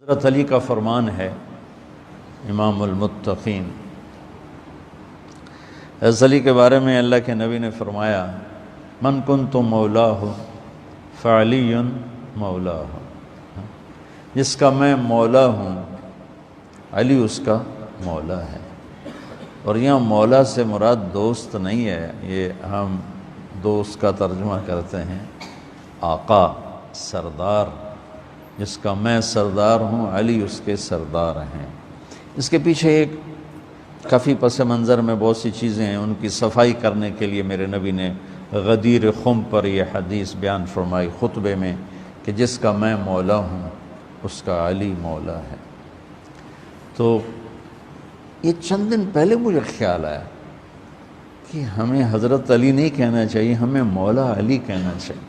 حضرت علی کا فرمان ہے، امام المتقین۔ حضرت علی کے بارے میں اللہ کے نبی نے فرمایا، من کنت مولاہ فعلی مولاہ، جس کا میں مولا ہوں علی اس کا مولا ہے۔ اور یہاں مولا سے مراد دوست نہیں ہے، یہ ہم دوست کا ترجمہ کرتے ہیں آقا، سردار، جس کا میں سردار ہوں علی اس کے سردار ہیں۔ اس کے پیچھے ایک کافی پس منظر میں بہت سی چیزیں ہیں، ان کی صفائی کرنے کے لیے میرے نبی نے غدیر خم پر یہ حدیث بیان فرمائی خطبے میں کہ جس کا میں مولا ہوں اس کا علی مولا ہے۔ تو یہ چند دن پہلے مجھے خیال آیا کہ ہمیں حضرت علی نہیں کہنا چاہیے، ہمیں مولا علی کہنا چاہیے،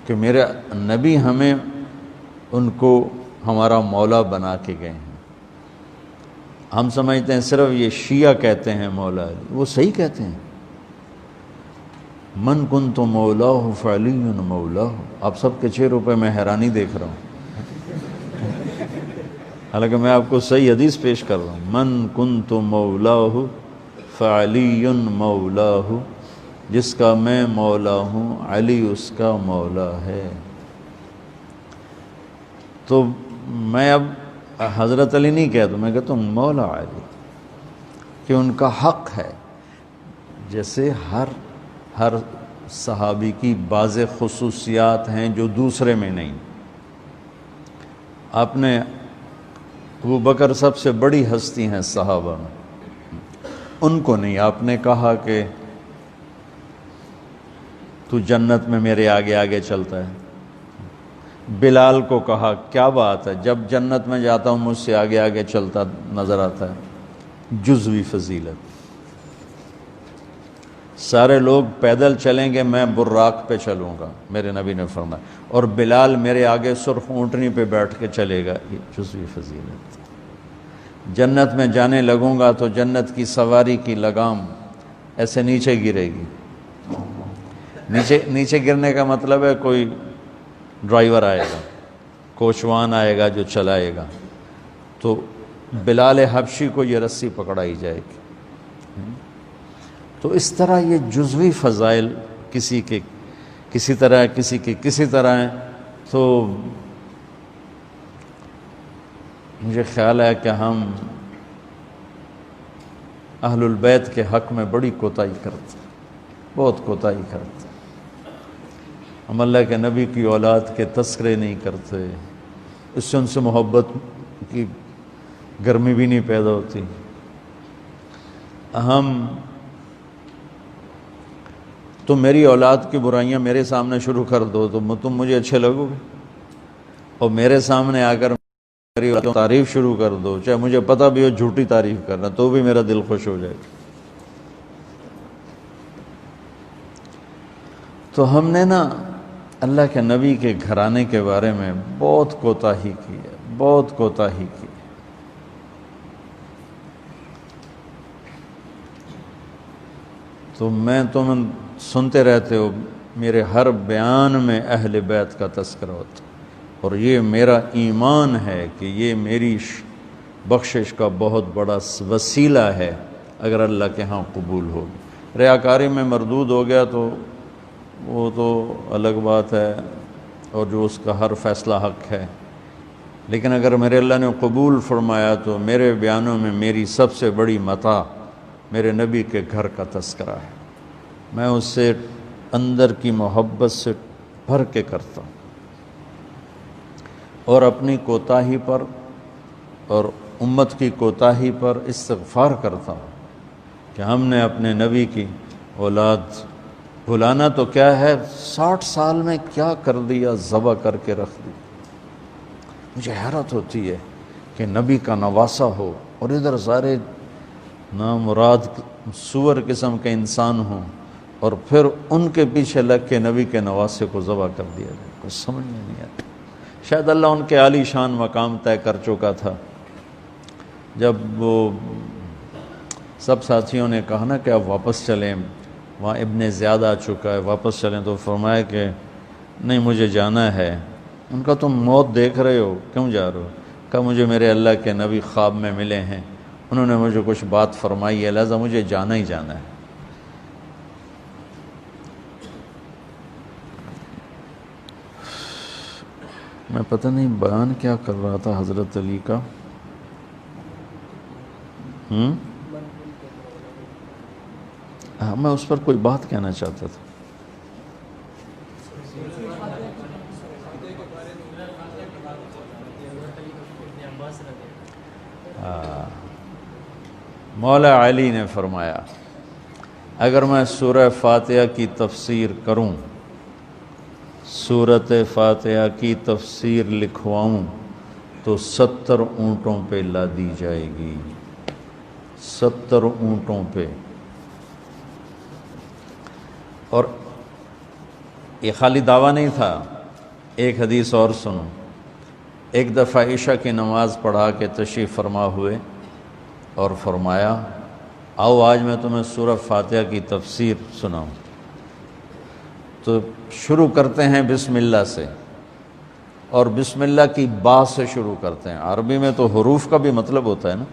کہ میرے نبی ہمیں ان کو ہمارا مولا بنا کے گئے ہیں۔ ہم سمجھتے ہیں صرف یہ شیعہ کہتے ہیں مولا علی، وہ صحیح کہتے ہیں، من کنت مولاہ فعلی مولاہ۔ آپ سب کے چہروں پہ میں حیرانی دیکھ رہا ہوں، حالانکہ میں آپ کو صحیح حدیث پیش کر رہا ہوں، من کنت مولاہ فعلی مولاہ، جس کا میں مولا ہوں علی اس کا مولا ہے۔ تو میں اب حضرت علی نہیں کہتا، میں کہتا ہوں مولا علی، کہ ان کا حق ہے۔ جیسے ہر صحابی کی بعض خصوصیات ہیں جو دوسرے میں نہیں۔ آپ نے ابو بکر سب سے بڑی ہستی ہیں صحابہ میں، ان کو نہیں، آپ نے کہا کہ تو جنت میں میرے آگے آگے چلتا ہے۔ بلال کو کہا کیا بات ہے، جب جنت میں جاتا ہوں مجھ سے آگے آگے چلتا نظر آتا ہے۔ جزوی فضیلت، سارے لوگ پیدل چلیں گے، میں براق پہ چلوں گا، میرے نبی نے فرمایا، اور بلال میرے آگے سرخ اونٹنی پہ بیٹھ کے چلے گا، یہ جزوی فضیلت۔ جنت میں جانے لگوں گا تو جنت کی سواری کی لگام ایسے نیچے گرے گی۔ نیچے گرنے کا مطلب ہے کوئی ڈرائیور آئے گا، کوچوان آئے گا جو چلائے گا، تو بلال حبشی کو یہ رسی پکڑائی جائے گی۔ تو اس طرح یہ جزوی فضائل کسی کے کسی طرح، کسی کے کسی طرح ہیں۔ تو مجھے خیال ہے کہ ہم اہل البیت کے حق میں بڑی کوتاہی کرتے ہیں، بہت کوتاہی کرتے ہیں۔ ہم اللہ کے نبی کی اولاد کے تذکرے نہیں کرتے، اس سے ان سے محبت کی گرمی بھی نہیں پیدا ہوتی۔ تم میری اولاد کی برائیاں میرے سامنے شروع کر دو تو تم مجھے اچھے لگو گے، اور میرے سامنے آ کر میری تعریف شروع کر دو، چاہے مجھے پتہ بھی ہو جھوٹی تعریف کرنا، تو بھی میرا دل خوش ہو جائے گا۔ تو ہم نے نا اللہ کے نبی کے گھرانے کے بارے میں بہت کوتاہی کی ہے، بہت کوتاہی کی ہے۔ تو تم سنتے رہتے ہو، میرے ہر بیان میں اہل بیت کا تذکرہ ہوتا، اور یہ میرا ایمان ہے کہ یہ میری بخشش کا بہت بڑا وسیلہ ہے اگر اللہ کے ہاں قبول ہوگی۔ ریاکاری میں مردود ہو گیا تو وہ تو الگ بات ہے، اور جو اس کا ہر فیصلہ حق ہے، لیکن اگر میرے اللہ نے قبول فرمایا تو میرے بیانوں میں میری سب سے بڑی متاع میرے نبی کے گھر کا تذکرہ ہے۔ میں اس سے اندر کی محبت سے بھر کے کرتا ہوں، اور اپنی کوتاہی پر اور امت کی کوتاہی پر استغفار کرتا ہوں کہ ہم نے اپنے نبی کی اولاد بھلانا تو کیا ہے، 60 سال میں کیا کر دیا، ذبح کر کے رکھ دی۔ مجھے حیرت ہوتی ہے کہ نبی کا نواسہ ہو اور ادھر سارے نامراد سور قسم کے انسان ہوں، اور پھر ان کے پیچھے لگ کے نبی کے نواسے کو ذبح کر دیا جائے، کچھ سمجھ میں نہیں آتا۔ شاید اللہ ان کے عالی شان مقام طے کر چکا تھا۔ جب وہ سب ساتھیوں نے کہا نا کہ اب واپس چلیں، وہاں ابن زیاد آ چکا ہے، واپس چلیں، تو فرمایا کہ نہیں، مجھے جانا ہے، ان کا تم موت دیکھ رہے ہو، کیوں جا رہے ہو؟ کہا مجھے میرے اللہ کے نبی خواب میں ملے ہیں، انہوں نے مجھے کچھ بات فرمائی ہے، لہذا مجھے جانا ہی جانا ہے۔ میں پتہ نہیں بیان کیا کر رہا تھا حضرت علی کا، میں اس پر کوئی بات کہنا چاہتا تھا۔ مولا علی نے فرمایا اگر میں سورہ فاتحہ کی تفسیر کروں، سورۃ فاتحہ کی تفسیر لکھواؤں تو 70 اونٹوں پہ لادی جائے گی، 70 اونٹوں پہ۔ اور یہ خالی دعویٰ نہیں تھا، ایک حدیث اور سنو۔ ایک دفعہ عشاء کی نماز پڑھا کے تشریف فرما ہوئے اور فرمایا آؤ آج میں تمہیں سورہ فاتحہ کی تفسیر سناؤں۔ تو شروع کرتے ہیں بسم اللہ سے، اور بسم اللہ کی با سے شروع کرتے ہیں۔ عربی میں تو حروف کا بھی مطلب ہوتا ہے نا،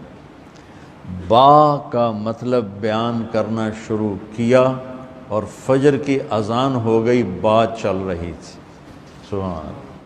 با کا مطلب بیان کرنا شروع کیا اور فجر کی اذان ہو گئی، با چل رہی تھی۔ سبحان اللہ۔